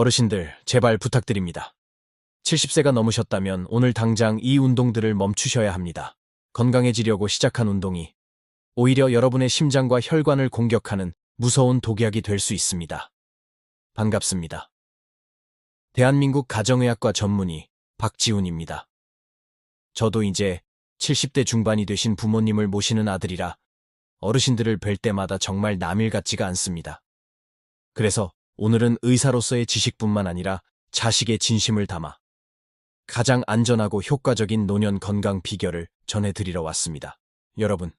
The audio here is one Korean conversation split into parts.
어르신들, 제발 부탁드립니다. 70세가 넘으셨다면 오늘 당장 이 운동들을 멈추셔야 합니다. 건강해지려고 시작한 운동이 오히려 여러분의 심장과 혈관을 공격하는 무서운 독약이 될 수 있습니다. 반갑습니다. 대한민국 가정의학과 전문의 박지훈입니다. 저도 이제 70대 중반이 되신 부모님을 모시는 아들이라 어르신들을 뵐 때마다 정말 남일 같지가 않습니다. 그래서 오늘은 의사로서의 지식뿐만 아니라 자식의 진심을 담아 가장 안전하고 효과적인 노년 건강 비결을 전해드리러 왔습니다. 여러분,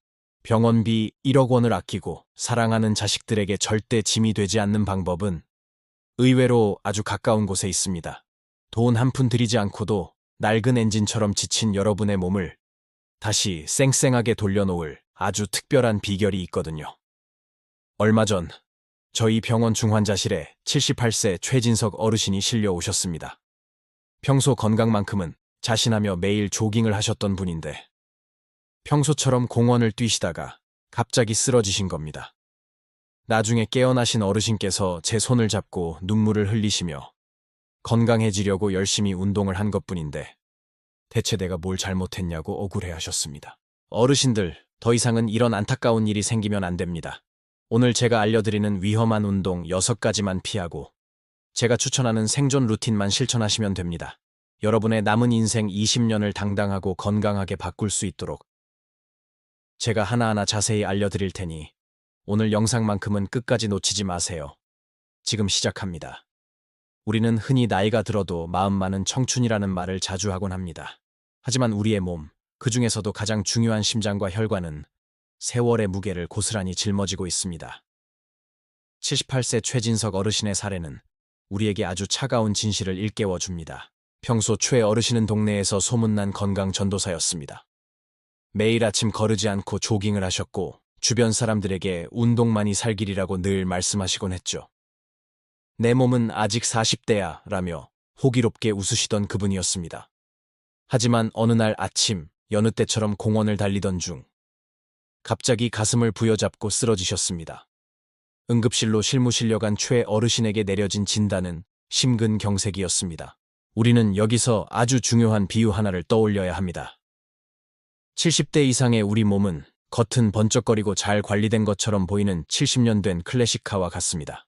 병원비 1억 원을 아끼고 사랑하는 자식들에게 절대 짐이 되지 않는 방법은 의외로 아주 가까운 곳에 있습니다. 돈 한 푼 들이지 않고도 낡은 엔진처럼 지친 여러분의 몸을 다시 쌩쌩하게 돌려놓을 아주 특별한 비결이 있거든요. 얼마 전 저희 병원 중환자실에 78세 최진석 어르신이 실려오셨습니다. 평소 건강만큼은 자신하며 매일 조깅을 하셨던 분인데 평소처럼 공원을 뛰시다가 갑자기 쓰러지신 겁니다. 나중에 깨어나신 어르신께서 제 손을 잡고 눈물을 흘리시며 건강해지려고 열심히 운동을 한 것뿐인데 대체 내가 뭘 잘못했냐고 억울해하셨습니다. 어르신들, 더 이상은 이런 안타까운 일이 생기면 안 됩니다. 오늘 제가 알려드리는 위험한 운동 6가지만 피하고 제가 추천하는 생존 루틴만 실천하시면 됩니다. 여러분의 남은 인생 20년을 당당하고 건강하게 바꿀 수 있도록 제가 하나하나 자세히 알려드릴 테니 오늘 영상만큼은 끝까지 놓치지 마세요. 지금 시작합니다. 우리는 흔히 나이가 들어도 마음만은 청춘이라는 말을 자주 하곤 합니다. 하지만 우리의 몸, 그 중에서도 가장 중요한 심장과 혈관은 세월의 무게를 고스란히 짊어지고 있습니다. 78세 최진석 어르신의 사례는 우리에게 아주 차가운 진실을 일깨워줍니다. 평소 최 어르신은 동네에서 소문난 건강 전도사였습니다. 매일 아침 거르지 않고 조깅을 하셨고 주변 사람들에게 운동만이 살 길이라고 늘 말씀하시곤 했죠. 내 몸은 아직 40대야 라며 호기롭게 웃으시던 그분이었습니다. 하지만 어느 날 아침 여느 때처럼 공원을 달리던 중 갑자기 가슴을 부여잡고 쓰러지셨습니다. 응급실로 실무실려간 최 어르신에게 내려진 진단은 심근경색이었습니다. 우리는 여기서 아주 중요한 비유 하나를 떠올려야 합니다. 70대 이상의 우리 몸은 겉은 번쩍거리고 잘 관리된 것처럼 보이는 70년 된 클래식카와 같습니다.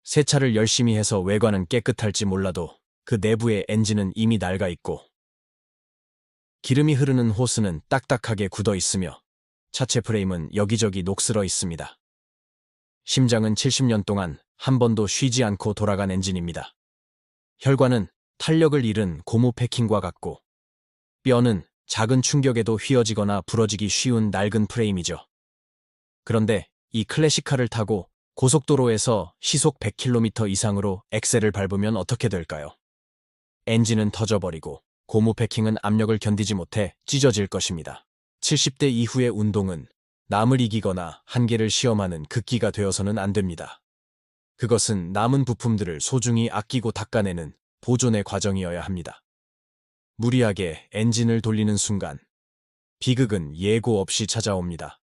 세차를 열심히 해서 외관은 깨끗할지 몰라도 그 내부의 엔진은 이미 낡아 있고 기름이 흐르는 호스는 딱딱하게 굳어 있으며 차체 프레임은 여기저기 녹슬어 있습니다. 심장은 70년 동안 한 번도 쉬지 않고 돌아간 엔진입니다. 혈관은 탄력을 잃은 고무 패킹과 같고 뼈는 작은 충격에도 휘어지거나 부러지기 쉬운 낡은 프레임이죠. 그런데 이 클래식카를 타고 고속도로에서 시속 100km 이상으로 엑셀을 밟으면 어떻게 될까요? 엔진은 터져버리고 고무 패킹은 압력을 견디지 못해 찢어질 것입니다. 70대 이후의 운동은 남을 이기거나 한계를 시험하는 극기가 되어서는 안 됩니다. 그것은 남은 부품들을 소중히 아끼고 닦아내는 보존의 과정이어야 합니다. 무리하게 엔진을 돌리는 순간 비극은 예고 없이 찾아옵니다.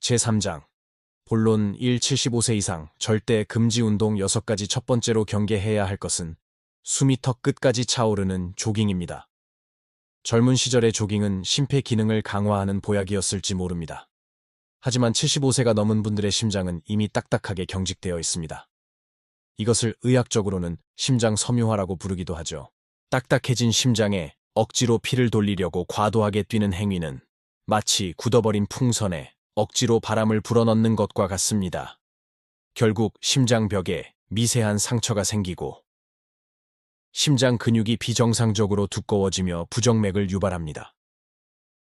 제3장 본론 1. 75세 이상 절대 금지 운동 6가지. 첫 번째로 경계해야 할 것은 숨이 턱 끝까지 차오르는 조깅입니다. 젊은 시절의 조깅은 심폐 기능을 강화하는 보약이었을지 모릅니다. 하지만 75세가 넘은 분들의 심장은 이미 딱딱하게 경직되어 있습니다. 이것을 의학적으로는 심장 섬유화라고 부르기도 하죠. 딱딱해진 심장에 억지로 피를 돌리려고 과도하게 뛰는 행위는 마치 굳어버린 풍선에 억지로 바람을 불어넣는 것과 같습니다. 결국 심장벽에 미세한 상처가 생기고 심장 근육이 비정상적으로 두꺼워지며 부정맥을 유발합니다.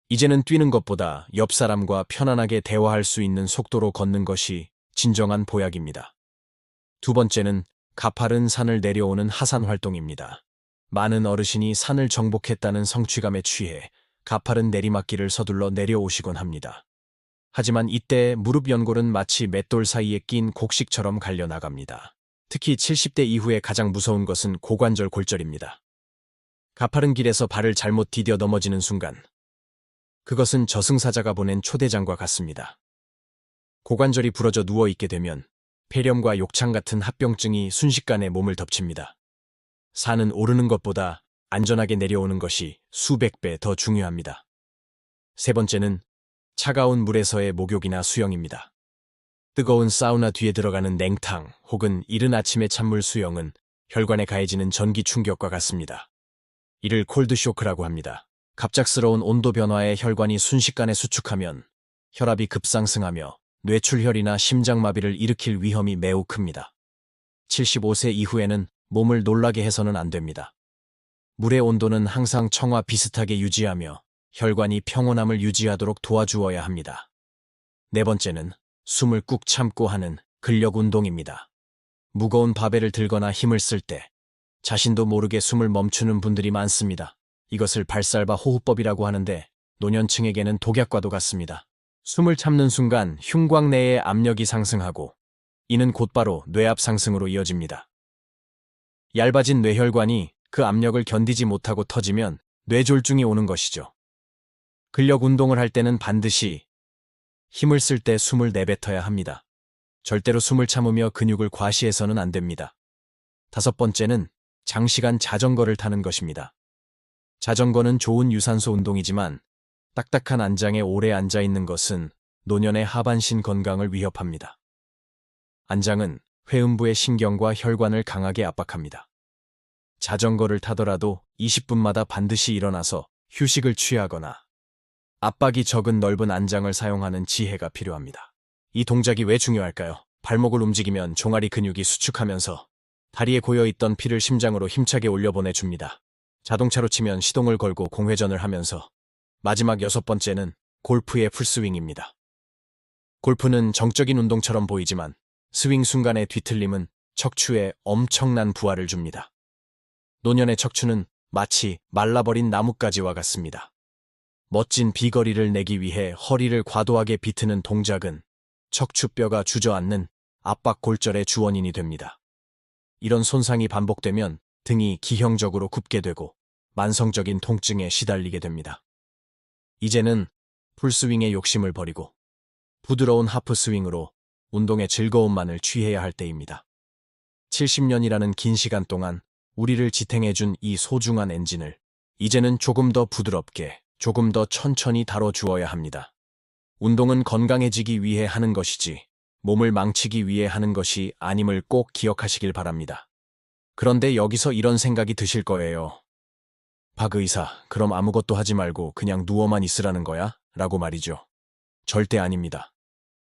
이제는 뛰는 것보다 옆 사람과 편안하게 대화할 수 있는 속도로 걷는 것이 진정한 보약입니다. 두 번째는 가파른 산을 내려오는 하산 활동입니다. 많은 어르신이 산을 정복했다는 성취감에 취해 가파른 내리막길을 서둘러 내려오시곤 합니다. 하지만 이때 무릎 연골은 마치 맷돌 사이에 낀 곡식처럼 갈려나갑니다. 특히 70대 이후에 가장 무서운 것은 고관절 골절입니다. 가파른 길에서 발을 잘못 디뎌 넘어지는 순간 그것은 저승사자가 보낸 초대장과 같습니다. 고관절이 부러져 누워있게 되면 폐렴과 욕창 같은 합병증이 순식간에 몸을 덮칩니다. 산은 오르는 것보다 안전하게 내려오는 것이 수백 배 더 중요합니다. 세 번째는 차가운 물에서의 목욕이나 수영입니다. 뜨거운 사우나 뒤에 들어가는 냉탕 혹은 이른 아침의 찬물 수영은 혈관에 가해지는 전기 충격과 같습니다. 이를 콜드쇼크라고 합니다. 갑작스러운 온도 변화에 혈관이 순식간에 수축하면 혈압이 급상승하며 뇌출혈이나 심장마비를 일으킬 위험이 매우 큽니다. 75세 이후에는 몸을 놀라게 해서는 안 됩니다. 물의 온도는 항상 청와 비슷하게 유지하며 혈관이 평온함을 유지하도록 도와주어야 합니다. 네 번째는 숨을 꾹 참고 하는 근력 운동입니다. 무거운 바벨을 들거나 힘을 쓸 때 자신도 모르게 숨을 멈추는 분들이 많습니다. 이것을 발살바 호흡법이라고 하는데 노년층에게는 독약과도 같습니다. 숨을 참는 순간 흉곽 내의 압력이 상승하고 이는 곧바로 뇌압 상승으로 이어집니다. 얇아진 뇌혈관이 그 압력을 견디지 못하고 터지면 뇌졸중이 오는 것이죠. 근력 운동을 할 때는 반드시 힘을 쓸 때 숨을 내뱉어야 합니다. 절대로 숨을 참으며 근육을 과시해서는 안 됩니다. 다섯 번째는 장시간 자전거를 타는 것입니다. 자전거는 좋은 유산소 운동이지만 딱딱한 안장에 오래 앉아 있는 것은 노년의 하반신 건강을 위협합니다. 안장은 회음부의 신경과 혈관을 강하게 압박합니다. 자전거를 타더라도 20분마다 반드시 일어나서 휴식을 취하거나 압박이 적은 넓은 안장을 사용하는 지혜가 필요합니다. 이 동작이 왜 중요할까요? 발목을 움직이면 종아리 근육이 수축하면서 다리에 고여있던 피를 심장으로 힘차게 올려보내줍니다. 자동차로 치면 시동을 걸고 공회전을 하면서 마지막 여섯 번째는 골프의 풀스윙입니다. 골프는 정적인 운동처럼 보이지만 스윙 순간의 뒤틀림은 척추에 엄청난 부하를 줍니다. 노년의 척추는 마치 말라버린 나뭇가지와 같습니다. 멋진 비거리를 내기 위해 허리를 과도하게 비트는 동작은 척추뼈가 주저앉는 압박 골절의 주원인이 됩니다. 이런 손상이 반복되면 등이 기형적으로 굽게 되고 만성적인 통증에 시달리게 됩니다. 이제는 풀스윙의 욕심을 버리고 부드러운 하프스윙으로 운동의 즐거움만을 취해야 할 때입니다. 70년이라는 긴 시간 동안 우리를 지탱해준 이 소중한 엔진을 이제는 조금 더 부드럽게, 조금 더 천천히 다뤄주어야 합니다. 운동은 건강해지기 위해 하는 것이지 몸을 망치기 위해 하는 것이 아님을 꼭 기억하시길 바랍니다. 그런데 여기서 이런 생각이 드실 거예요. 박 의사, 그럼 아무것도 하지 말고 그냥 누워만 있으라는 거야? 라고 말이죠. 절대 아닙니다.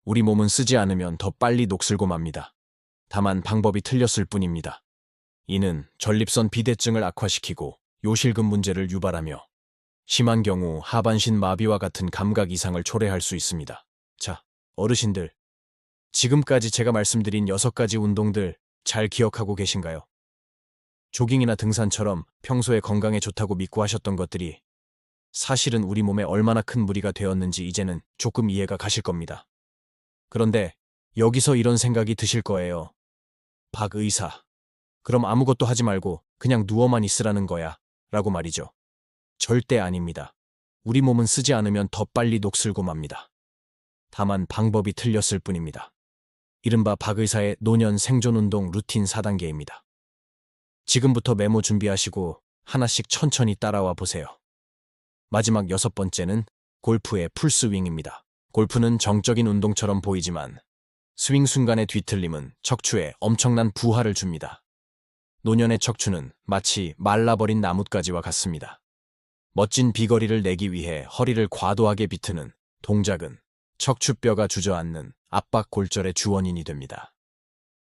우리 몸은 쓰지 않으면 더 빨리 녹슬고 맙니다. 다만 방법이 틀렸을 뿐입니다. 이는 전립선 비대증을 악화시키고 요실금 문제를 유발하며 심한 경우 하반신 마비와 같은 감각 이상을 초래할 수 있습니다. 자, 어르신들. 지금까지 제가 말씀드린 6가지 운동들 잘 기억하고 계신가요? 조깅이나 등산처럼 평소에 건강에 좋다고 믿고 하셨던 것들이 사실은 우리 몸에 얼마나 큰 무리가 되었는지 이제는 조금 이해가 가실 겁니다. 그런데 여기서 이런 생각이 드실 거예요. 박 의사, 그럼 아무것도 하지 말고 그냥 누워만 있으라는 거야 라고 말이죠. 절대 아닙니다. 우리 몸은 쓰지 않으면 더 빨리 녹슬고 맙니다. 다만 방법이 틀렸을 뿐입니다. 이른바 박 의사의 노년 생존운동 루틴 4단계입니다. 지금부터 메모 준비하시고 하나씩 천천히 따라와 보세요. 마지막 6번째는 골프의 풀스윙입니다. 골프는 정적인 운동처럼 보이지만 스윙 순간의 뒤틀림은 척추에 엄청난 부하를 줍니다. 노년의 척추는 마치 말라버린 나뭇가지와 같습니다. 멋진 비거리를 내기 위해 허리를 과도하게 비트는 동작은 척추뼈가 주저앉는 압박 골절의 주원인이 됩니다.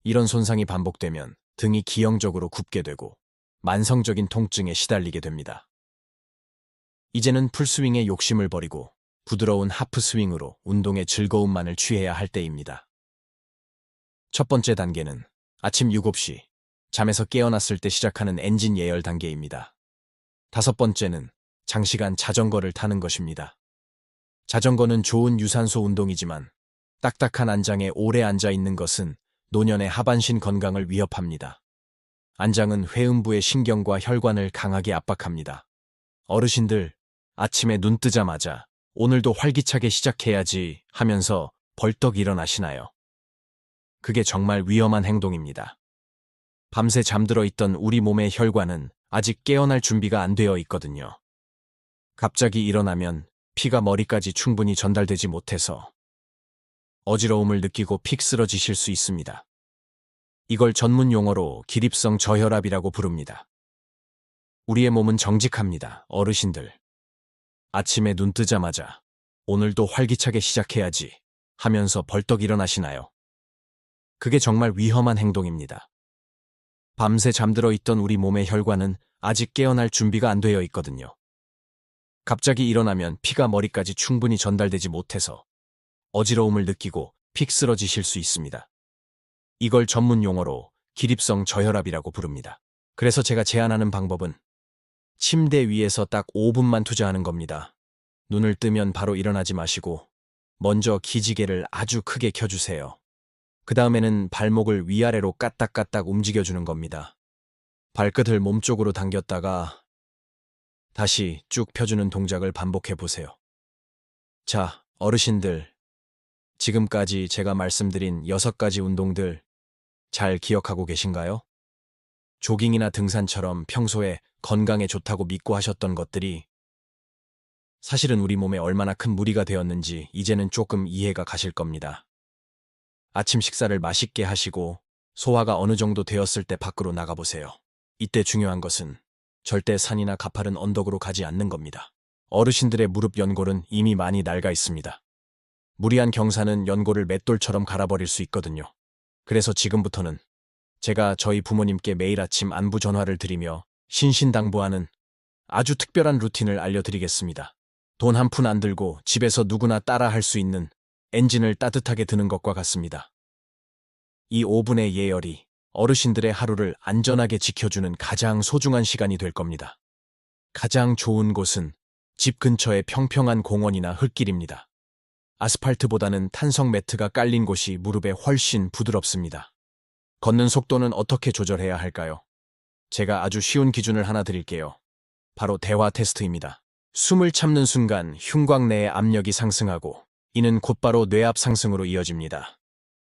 이런 손상이 반복되면 등이 기형적으로 굽게 되고 만성적인 통증에 시달리게 됩니다. 이제는 풀스윙의 욕심을 버리고 부드러운 하프스윙으로 운동의 즐거움만을 취해야 할 때입니다. 첫 번째 단계는 아침 7시, 잠에서 깨어났을 때 시작하는 엔진 예열 단계입니다. 다섯 번째는 장시간 자전거를 타는 것입니다. 자전거는 좋은 유산소 운동이지만 딱딱한 안장에 오래 앉아 있는 것은 노년의 하반신 건강을 위협합니다. 안장은 회음부의 신경과 혈관을 강하게 압박합니다. 어르신들, 아침에 눈 뜨자마자 오늘도 활기차게 시작해야지 하면서 벌떡 일어나시나요? 그게 정말 위험한 행동입니다. 밤새 잠들어 있던 우리 몸의 혈관은 아직 깨어날 준비가 안 되어 있거든요. 갑자기 일어나면 피가 머리까지 충분히 전달되지 못해서 어지러움을 느끼고 픽 쓰러지실 수 있습니다. 이걸 전문 용어로 기립성 저혈압이라고 부릅니다. 우리의 몸은 정직합니다, 어르신들. 아침에 눈 뜨자마자 오늘도 활기차게 시작해야지 하면서 벌떡 일어나시나요? 그게 정말 위험한 행동입니다. 밤새 잠들어 있던 우리 몸의 혈관은 아직 깨어날 준비가 안 되어 있거든요. 갑자기 일어나면 피가 머리까지 충분히 전달되지 못해서 어지러움을 느끼고 픽 쓰러지실 수 있습니다. 이걸 전문 용어로 기립성 저혈압이라고 부릅니다. 그래서 제가 제안하는 방법은 침대 위에서 딱 5분만 투자하는 겁니다. 눈을 뜨면 바로 일어나지 마시고 먼저 기지개를 아주 크게 켜주세요. 그 다음에는 발목을 위아래로 까딱까딱 움직여주는 겁니다. 발끝을 몸쪽으로 당겼다가 다시 쭉 펴주는 동작을 반복해 보세요. 자, 어르신들. 지금까지 제가 말씀드린 6가지 운동들 잘 기억하고 계신가요? 조깅이나 등산처럼 평소에 건강에 좋다고 믿고 하셨던 것들이 사실은 우리 몸에 얼마나 큰 무리가 되었는지 이제는 조금 이해가 가실 겁니다. 아침 식사를 맛있게 하시고 소화가 어느 정도 되었을 때 밖으로 나가보세요. 이때 중요한 것은 절대 산이나 가파른 언덕으로 가지 않는 겁니다. 어르신들의 무릎 연골은 이미 많이 낡아 있습니다. 무리한 경사는 연골을 맷돌처럼 갈아버릴 수 있거든요. 그래서 지금부터는 제가 저희 부모님께 매일 아침 안부 전화를 드리며 신신당부하는 아주 특별한 루틴을 알려드리겠습니다. 돈 한 푼 안 들고 집에서 누구나 따라 할 수 있는 엔진을 따뜻하게 드는 것과 같습니다. 이 5분의 예열이 어르신들의 하루를 안전하게 지켜주는 가장 소중한 시간이 될 겁니다. 가장 좋은 곳은 집 근처의 평평한 공원이나 흙길입니다. 아스팔트보다는 탄성 매트가 깔린 곳이 무릎에 훨씬 부드럽습니다. 걷는 속도는 어떻게 조절해야 할까요? 제가 아주 쉬운 기준을 하나 드릴게요. 바로 대화 테스트입니다. 숨을 참는 순간 흉곽 내의 압력이 상승하고 이는 곧바로 뇌압 상승으로 이어집니다.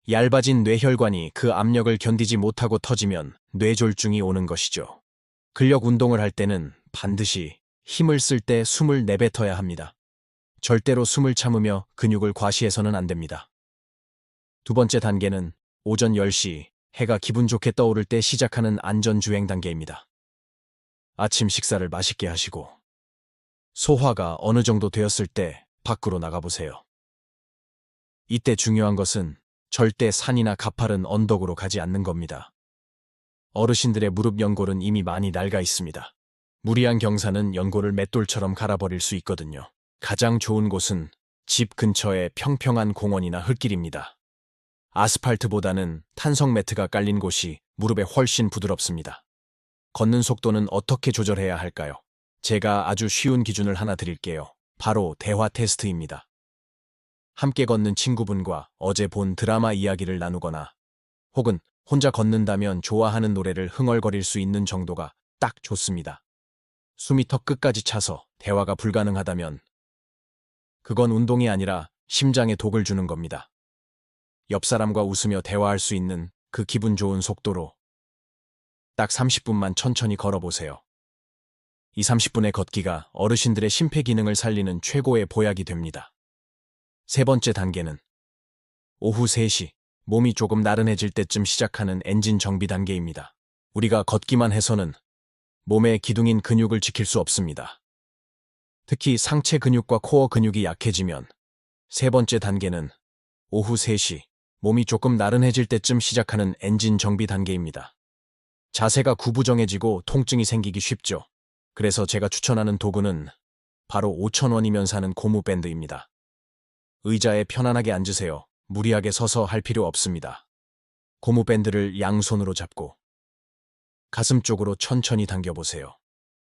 얇아진 뇌혈관이 그 압력을 견디지 못하고 터지면 뇌졸중이 오는 것이죠. 근력 운동을 할 때는 반드시 힘을 쓸 때 숨을 내뱉어야 합니다. 절대로 숨을 참으며 근육을 과시해서는 안 됩니다. 두 번째 단계는 오전 10시 해가 기분 좋게 떠오를 때 시작하는 안전주행 단계입니다. 아침 식사를 맛있게 하시고 소화가 어느 정도 되었을 때 밖으로 나가보세요. 이때 중요한 것은 절대 산이나 가파른 언덕으로 가지 않는 겁니다. 어르신들의 무릎 연골은 이미 많이 낡아 있습니다. 무리한 경사는 연골을 맷돌처럼 갈아버릴 수 있거든요. 가장 좋은 곳은 집 근처의 평평한 공원이나 흙길입니다. 아스팔트보다는 탄성 매트가 깔린 곳이 무릎에 훨씬 부드럽습니다. 걷는 속도는 어떻게 조절해야 할까요? 제가 아주 쉬운 기준을 하나 드릴게요. 바로 대화 테스트입니다. 함께 걷는 친구분과 어제 본 드라마 이야기를 나누거나 혹은 혼자 걷는다면 좋아하는 노래를 흥얼거릴 수 있는 정도가 딱 좋습니다. 숨이 턱 끝까지 차서 대화가 불가능하다면 그건 운동이 아니라 심장에 독을 주는 겁니다. 옆 사람과 웃으며 대화할 수 있는 그 기분 좋은 속도로 딱 30분만 천천히 걸어보세요. 이 30분의 걷기가 어르신들의 심폐 기능을 살리는 최고의 보약이 됩니다. 세 번째 단계는 오후 3시, 몸이 조금 나른해질 때쯤 시작하는 엔진 정비 단계입니다. 우리가 걷기만 해서는 몸의 기둥인 근육을 지킬 수 없습니다. 특히 상체 근육과 코어 근육이 약해지면 세 번째 단계는 오후 3시, 몸이 조금 나른해질 때쯤 시작하는 엔진 정비 단계입니다. 자세가 구부정해지고 통증이 생기기 쉽죠. 그래서 제가 추천하는 도구는 바로 5,000원이면 사는 고무밴드입니다. 의자에 편안하게 앉으세요. 무리하게 서서 할 필요 없습니다. 고무밴드를 양손으로 잡고 가슴 쪽으로 천천히 당겨보세요.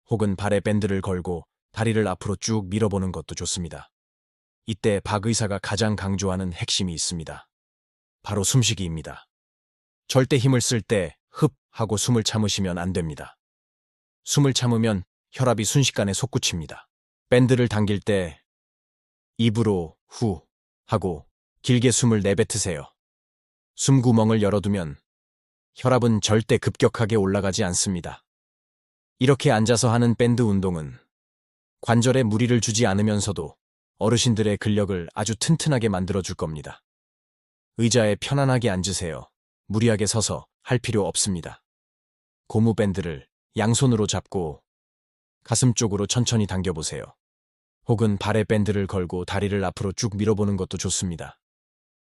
혹은 발에 밴드를 걸고 다리를 앞으로 쭉 밀어보는 것도 좋습니다. 이때 박 의사가 가장 강조하는 핵심이 있습니다. 바로 숨쉬기입니다. 절대 힘을 쓸 때 흡 하고 숨을 참으시면 안 됩니다. 숨을 참으면 혈압이 순식간에 솟구칩니다. 밴드를 당길 때 입으로 후 하고 길게 숨을 내뱉으세요. 숨구멍을 열어두면 혈압은 절대 급격하게 올라가지 않습니다. 이렇게 앉아서 하는 밴드 운동은 관절에 무리를 주지 않으면서도 어르신들의 근력을 아주 튼튼하게 만들어줄 겁니다. 의자에 편안하게 앉으세요. 무리하게 서서 할 필요 없습니다. 고무 밴드를 양손으로 잡고 가슴 쪽으로 천천히 당겨보세요. 혹은 발에 밴드를 걸고 다리를 앞으로 쭉 밀어보는 것도 좋습니다.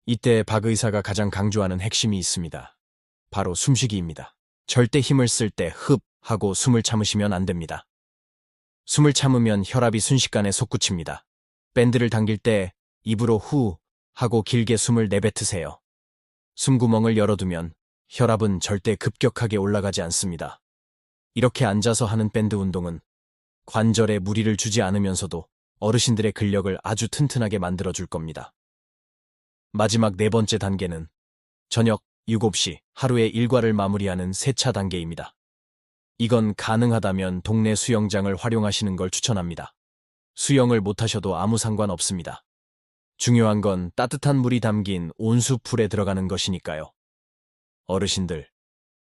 이때 박 의사가 가장 강조하는 핵심이 있습니다. 바로 숨쉬기입니다. 절대 힘을 쓸 때 흡 하고 숨을 참으시면 안 됩니다. 숨을 참으면 혈압이 순식간에 솟구칩니다. 밴드를 당길 때 입으로 후 하고 길게 숨을 내뱉으세요. 숨구멍을 열어두면 혈압은 절대 급격하게 올라가지 않습니다. 이렇게 앉아서 하는 밴드 운동은 관절에 무리를 주지 않으면서도 어르신들의 근력을 아주 튼튼하게 만들어줄 겁니다. 마지막 네 번째 단계는 저녁 7시 하루의 일과를 마무리하는 세차 단계입니다. 이건 가능하다면 동네 수영장을 활용하시는 걸 추천합니다. 수영을 못하셔도 아무 상관없습니다. 중요한 건 따뜻한 물이 담긴 온수풀에 들어가는 것이니까요. 어르신들,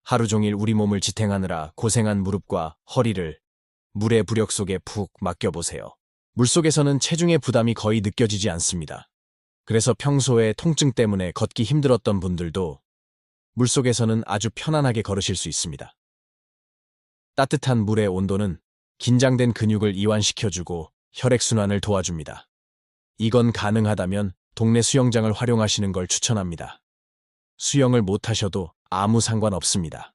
하루 종일 우리 몸을 지탱하느라 고생한 무릎과 허리를 물의 부력 속에 푹 맡겨보세요. 물속에서는 체중의 부담이 거의 느껴지지 않습니다. 그래서 평소에 통증 때문에 걷기 힘들었던 분들도 물속에서는 아주 편안하게 걸으실 수 있습니다. 따뜻한 물의 온도는 긴장된 근육을 이완시켜주고 혈액순환을 도와줍니다. 이건 가능하다면 동네 수영장을 활용하시는 걸 추천합니다. 수영을 못하셔도 아무 상관없습니다.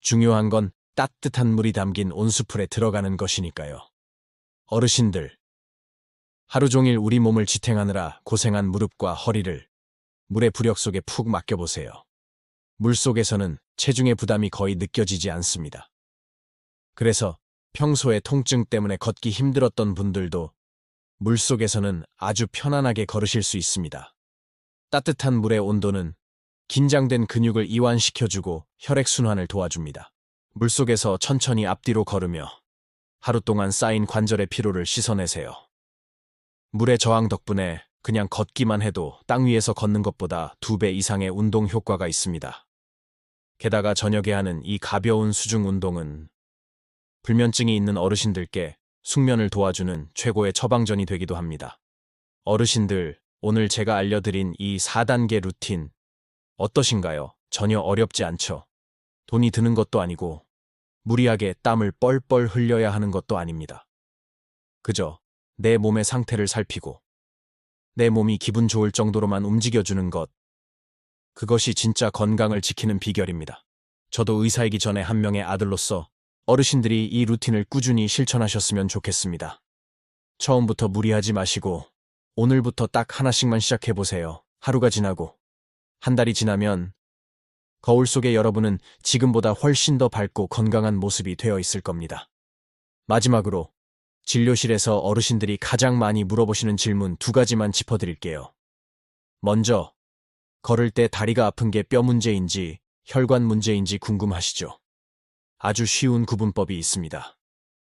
중요한 건 따뜻한 물이 담긴 온수풀에 들어가는 것이니까요. 어르신들, 하루 종일 우리 몸을 지탱하느라 고생한 무릎과 허리를 물의 부력 속에 푹 맡겨보세요. 물속에서는 체중의 부담이 거의 느껴지지 않습니다. 그래서 평소에 통증 때문에 걷기 힘들었던 분들도 물속에서는 아주 편안하게 걸으실 수 있습니다. 따뜻한 물의 온도는 긴장된 근육을 이완시켜주고 혈액순환을 도와줍니다. 물속에서 천천히 앞뒤로 걸으며 하루 동안 쌓인 관절의 피로를 씻어내세요. 물의 저항 덕분에 그냥 걷기만 해도 땅 위에서 걷는 것보다 2배 이상의 운동 효과가 있습니다. 게다가 저녁에 하는 이 가벼운 수중 운동은 불면증이 있는 어르신들께 숙면을 도와주는 최고의 처방전이 되기도 합니다. 어르신들, 오늘 제가 알려드린 이 4단계 루틴 어떠신가요? 전혀 어렵지 않죠? 돈이 드는 것도 아니고 무리하게 땀을 뻘뻘 흘려야 하는 것도 아닙니다. 그저 내 몸의 상태를 살피고 내 몸이 기분 좋을 정도로만 움직여주는 것, 그것이 진짜 건강을 지키는 비결입니다. 저도 의사이기 전에 한 명의 아들로서 어르신들이 이 루틴을 꾸준히 실천하셨으면 좋겠습니다. 처음부터 무리하지 마시고 오늘부터 딱 하나씩만 시작해보세요. 하루가 지나고 한 달이 지나면 거울 속의 여러분은 지금보다 훨씬 더 밝고 건강한 모습이 되어 있을 겁니다. 마지막으로 진료실에서 어르신들이 가장 많이 물어보시는 질문 2가지만 짚어드릴게요. 먼저, 걸을 때 다리가 아픈 게 뼈 문제인지 혈관 문제인지 궁금하시죠? 아주 쉬운 구분법이 있습니다.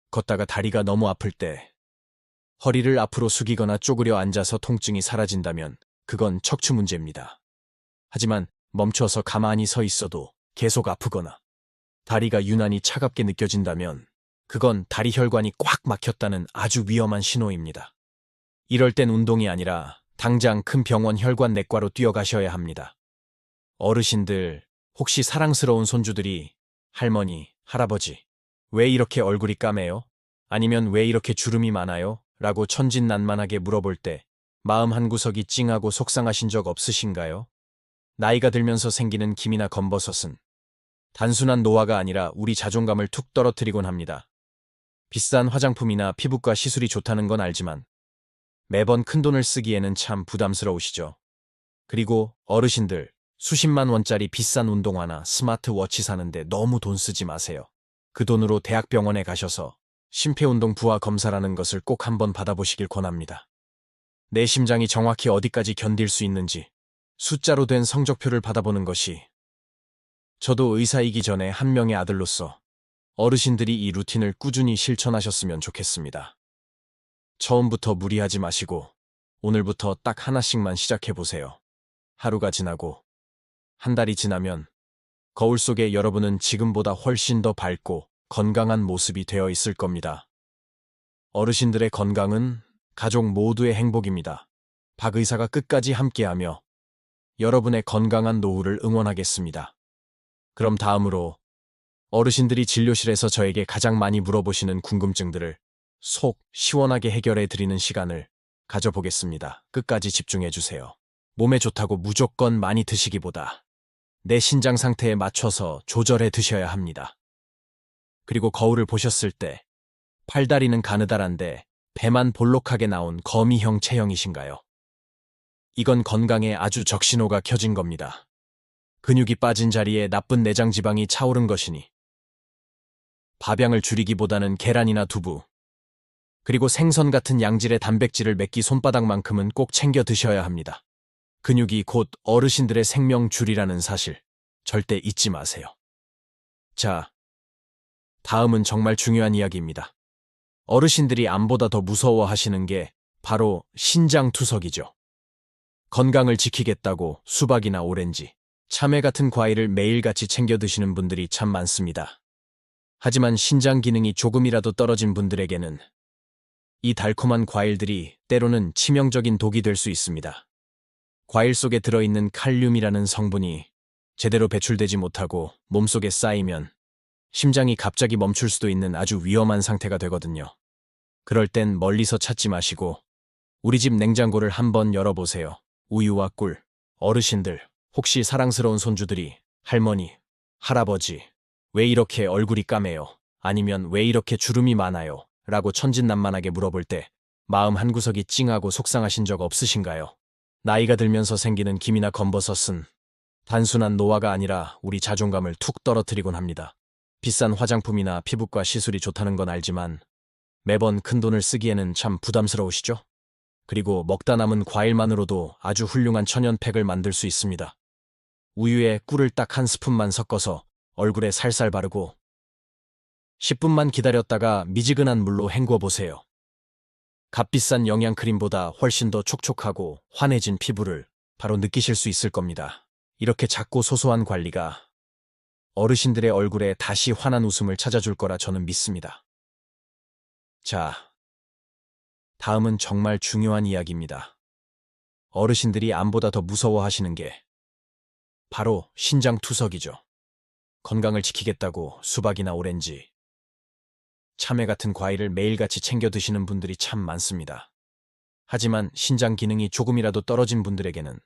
걷다가 다리가 너무 아플 때 허리를 앞으로 숙이거나 쪼그려 앉아서 통증이 사라진다면 그건 척추 문제입니다. 하지만 멈춰서 가만히 서 있어도 계속 아프거나 다리가 유난히 차갑게 느껴진다면 그건 다리 혈관이 꽉 막혔다는 아주 위험한 신호입니다. 이럴 땐 운동이 아니라 당장 큰 병원 혈관 내과로 뛰어가셔야 합니다. 어르신들, 혹시 사랑스러운 손주들이 할머니, 할아버지, 왜 이렇게 얼굴이 까매요? 아니면 왜 이렇게 주름이 많아요? 라고 천진난만하게 물어볼 때 마음 한구석이 찡하고 속상하신 적 없으신가요? 나이가 들면서 생기는 기미나 검버섯은 단순한 노화가 아니라 우리 자존감을 툭 떨어뜨리곤 합니다. 비싼 화장품이나 피부과 시술이 좋다는 건 알지만 매번 큰돈을 쓰기에는 참 부담스러우시죠. 그리고 어르신들, 수십만 원짜리 비싼 운동화나 스마트워치 사는데 너무 돈 쓰지 마세요. 그 돈으로 대학병원에 가셔서 심폐운동 부하 검사라는 것을 꼭 한번 받아보시길 권합니다. 내 심장이 정확히 어디까지 견딜 수 있는지 숫자로 된 성적표를 받아보는 것이, 저도 의사이기 전에 한 명의 아들로서 어르신들이 이 루틴을 꾸준히 실천하셨으면 좋겠습니다. 처음부터 무리하지 마시고 오늘부터 딱 하나씩만 시작해보세요. 하루가 지나고 한 달이 지나면 거울 속에 여러분은 지금보다 훨씬 더 밝고 건강한 모습이 되어 있을 겁니다. 어르신들의 건강은 가족 모두의 행복입니다. 박 의사가 끝까지 함께하며 여러분의 건강한 노후를 응원하겠습니다. 그럼 다음으로 어르신들이 진료실에서 저에게 가장 많이 물어보시는 궁금증들을 속 시원하게 해결해 드리는 시간을 가져보겠습니다. 끝까지 집중해 주세요. 몸에 좋다고 무조건 많이 드시기보다 내 신장 상태에 맞춰서 조절해 드셔야 합니다. 그리고 거울을 보셨을 때 팔다리는 가느다란데 배만 볼록하게 나온 거미형 체형이신가요? 이건 건강에 아주 적신호가 켜진 겁니다. 근육이 빠진 자리에 나쁜 내장 지방이 차오른 것이니 밥양을 줄이기보다는 계란이나 두부, 그리고 생선 같은 양질의 단백질을 몇 끼 손바닥만큼은 꼭 챙겨 드셔야 합니다. 근육이 곧 어르신들의 생명줄이라는 사실 절대 잊지 마세요. 자, 다음은 정말 중요한 이야기입니다. 어르신들이 암보다 더 무서워하시는 게 바로 신장투석이죠. 건강을 지키겠다고 수박이나 오렌지, 참외 같은 과일을 매일같이 챙겨 드시는 분들이 참 많습니다. 하지만 신장 기능이 조금이라도 떨어진 분들에게는 이 달콤한 과일들이 때로는 치명적인 독이 될 수 있습니다. 과일 속에 들어있는 칼륨이라는 성분이 제대로 배출되지 못하고 몸속에 쌓이면 심장이 갑자기 멈출 수도 있는 아주 위험한 상태가 되거든요. 그럴 땐 멀리서 찾지 마시고 우리 집 냉장고를 한번 열어보세요. 우유와 꿀, 어르신들, 혹시 사랑스러운 손주들이 할머니, 할아버지, 왜 이렇게 얼굴이 까매요? 아니면 왜 이렇게 주름이 많아요? 라고 천진난만하게 물어볼 때 마음 한구석이 찡하고 속상하신 적 없으신가요? 나이가 들면서 생기는 김이나 검버섯은 단순한 노화가 아니라 우리 자존감을 툭 떨어뜨리곤 합니다. 비싼 화장품이나 피부과 시술이 좋다는 건 알지만 매번 큰돈을 쓰기에는 참 부담스러우시죠? 그리고 먹다 남은 과일만으로도 아주 훌륭한 천연팩을 만들 수 있습니다. 우유에 꿀을 딱 한 스푼만 섞어서 얼굴에 살살 바르고 10분만 기다렸다가 미지근한 물로 헹궈보세요. 값비싼 영양크림보다 훨씬 더 촉촉하고 환해진 피부를 바로 느끼실 수 있을 겁니다. 이렇게 작고 소소한 관리가 어르신들의 얼굴에 다시 환한 웃음을 찾아줄 거라 저는 믿습니다. 자, 다음은 정말 중요한 이야기입니다. 어르신들이 암보다 더 무서워하시는 게 바로 신장투석이죠. 건강을 지키겠다고 수박이나 오렌지, 참외 같은 과일을 매일같이 챙겨 드시는 분들이 참 많습니다. 하지만 신장 기능이 조금이라도 떨어진 분들에게는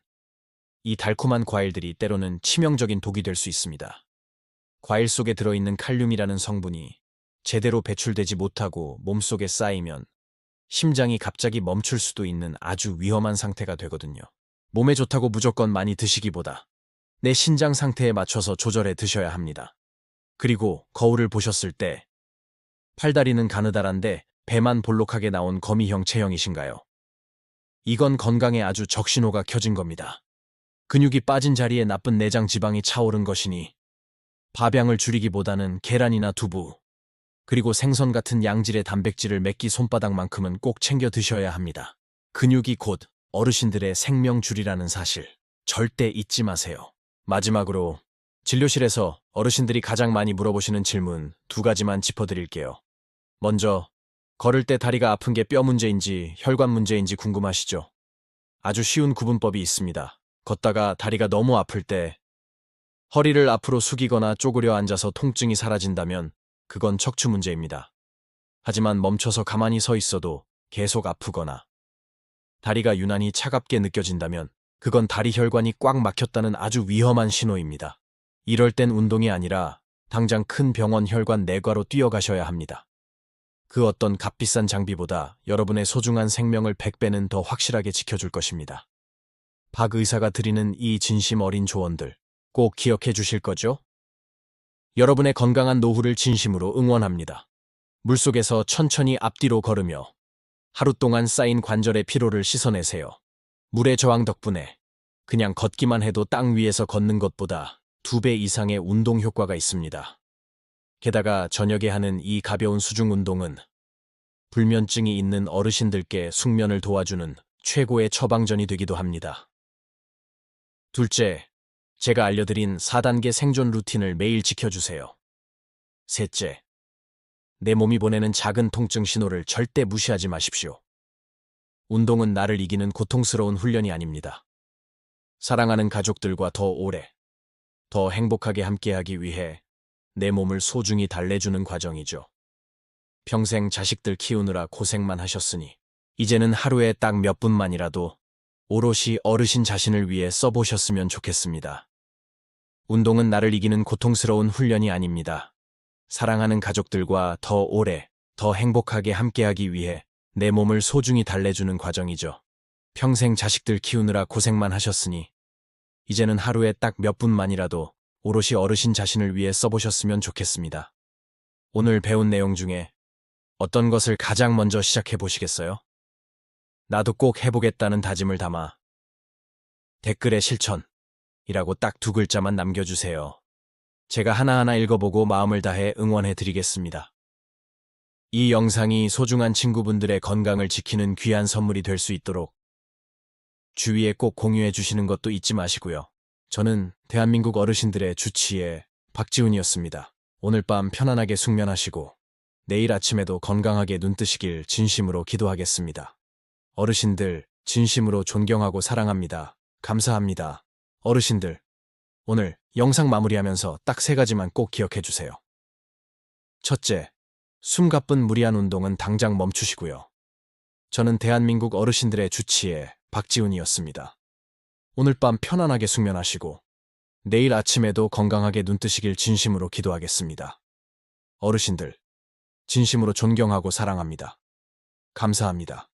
이 달콤한 과일들이 때로는 치명적인 독이 될 수 있습니다. 과일 속에 들어있는 칼륨이라는 성분이 제대로 배출되지 못하고 몸속에 쌓이면 심장이 갑자기 멈출 수도 있는 아주 위험한 상태가 되거든요. 몸에 좋다고 무조건 많이 드시기보다 내 신장 상태에 맞춰서 조절해 드셔야 합니다. 그리고 거울을 보셨을 때 팔다리는 가느다란데 배만 볼록하게 나온 거미형 체형이신가요? 이건 건강에 아주 적신호가 켜진 겁니다. 근육이 빠진 자리에 나쁜 내장 지방이 차오른 것이니 밥양을 줄이기보다는 계란이나 두부, 그리고 생선 같은 양질의 단백질을 몇 끼 손바닥만큼은 꼭 챙겨 드셔야 합니다. 근육이 곧 어르신들의 생명줄이라는 사실 절대 잊지 마세요. 마지막으로 진료실에서 어르신들이 가장 많이 물어보시는 질문 2가지만 짚어드릴게요. 먼저, 걸을 때 다리가 아픈 게 뼈 문제인지 혈관 문제인지 궁금하시죠? 아주 쉬운 구분법이 있습니다. 걷다가 다리가 너무 아플 때 허리를 앞으로 숙이거나 쪼그려 앉아서 통증이 사라진다면 그건 척추 문제입니다. 하지만 멈춰서 가만히 서 있어도 계속 아프거나 다리가 유난히 차갑게 느껴진다면 그건 다리 혈관이 꽉 막혔다는 아주 위험한 신호입니다. 이럴 땐 운동이 아니라 당장 큰 병원 혈관 내과로 뛰어가셔야 합니다. 그 어떤 값비싼 장비보다 여러분의 소중한 생명을 100배는 더 확실하게 지켜줄 것입니다. 박 의사가 드리는 이 진심 어린 조언들 꼭 기억해 주실 거죠? 여러분의 건강한 노후를 진심으로 응원합니다. 물속에서 천천히 앞뒤로 걸으며 하루 동안 쌓인 관절의 피로를 씻어내세요. 물의 저항 덕분에 그냥 걷기만 해도 땅 위에서 걷는 것보다 2배 이상의 운동 효과가 있습니다. 게다가 저녁에 하는 이 가벼운 수중 운동은 불면증이 있는 어르신들께 숙면을 도와주는 최고의 처방전이 되기도 합니다. 둘째, 제가 알려드린 4단계 생존 루틴을 매일 지켜주세요. 셋째, 내 몸이 보내는 작은 통증 신호를 절대 무시하지 마십시오. 운동은 나를 이기는 고통스러운 훈련이 아닙니다. 사랑하는 가족들과 더 오래, 더 행복하게 함께하기 위해 내 몸을 소중히 달래주는 과정이죠. 평생 자식들 키우느라 고생만 하셨으니 이제는 하루에 딱 몇 분만이라도 오롯이 어르신 자신을 위해 써보셨으면 좋겠습니다. 운동은 나를 이기는 고통스러운 훈련이 아닙니다. 사랑하는 가족들과 더 오래, 더 행복하게 함께하기 위해 내 몸을 소중히 달래주는 과정이죠. 평생 자식들 키우느라 고생만 하셨으니 이제는 하루에 딱 몇 분만이라도 오롯이 어르신 자신을 위해 써보셨으면 좋겠습니다. 오늘 배운 내용 중에 어떤 것을 가장 먼저 시작해 보시겠어요? 나도 꼭 해보겠다는 다짐을 담아 댓글에 실천이라고 딱 2글자만 남겨주세요. 제가 하나하나 읽어보고 마음을 다해 응원해 드리겠습니다. 이 영상이 소중한 친구분들의 건강을 지키는 귀한 선물이 될 수 있도록 주위에 꼭 공유해 주시는 것도 잊지 마시고요. 저는 대한민국 어르신들의 주치의 박지훈이었습니다. 오늘 밤 편안하게 숙면하시고 내일 아침에도 건강하게 눈뜨시길 진심으로 기도하겠습니다. 어르신들 진심으로 존경하고 사랑합니다. 감사합니다. 어르신들, 오늘 영상 마무리하면서 딱 3가지만 꼭 기억해 주세요. 첫째, 숨가쁜 무리한 운동은 당장 멈추시고요. 저는 대한민국 어르신들의 주치의 박지훈이었습니다. 오늘 밤 편안하게 숙면하시고 내일 아침에도 건강하게 눈뜨시길 진심으로 기도하겠습니다. 어르신들, 진심으로 존경하고 사랑합니다. 감사합니다.